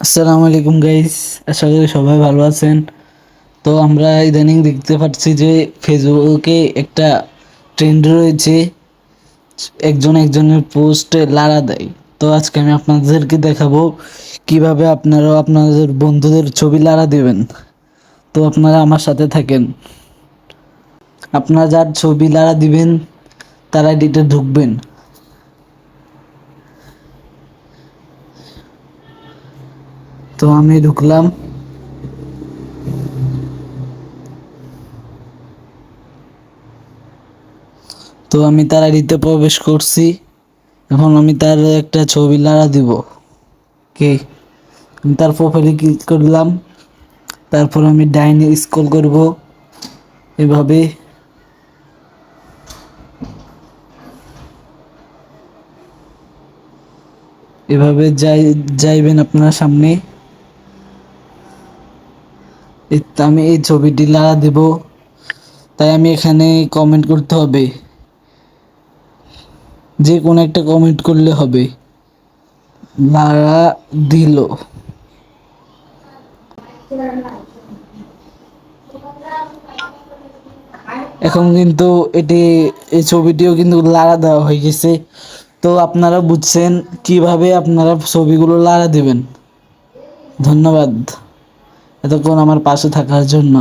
আসসালামু আলাইকুম গাইস, আশা করি সবাই ভালো আছেন। তো আমরা ইদানিং দেখতে পাচ্ছি যে ফেসবুকে একটা ট্রেন্ড রয়েছে, একজন একজনের পোস্টে লাড়া দেয়। তো আজকে আমি আপনাদেরকে দেখাবো কিভাবে আপনারাও আপনাদের বন্ধুদের ছবি লাড়া দেবেন। তো আপনারা আমার সাথে থাকেন। আপনারা যার ছবি লাড়া দিবেন তার আইডিতে ঢুকবেন। তো আমি ঢুকলাম। তো আমি তার আইডিতে প্রবেশ করছি। এখন আমি তার একটা ছবি লাড়া দিব। কে আমি তার প্রোফাইলে ক্লিক করলাম। তারপর আমি ডাইনে স্ক্রল করব এভাবে। এভাবে যাইবেন আপনার সামনে। আমি এই ছবিটি লাগা দেব। তাই আমি এখানে কমেন্ট করতে হবে, যে কোনো একটা কমেন্ট করলে হবে। লাগা দিল। এখন কিন্তু এই ছবিটিও কিন্তু লাগা দেওয়া হয়ে গেছে। তো আপনারা বুঝছেন কিভাবে আপনারা ছবিগুলো লাগা দিবেন। ধন্যবাদ এতক্ষণ আমার পাশে থাকার জন্য।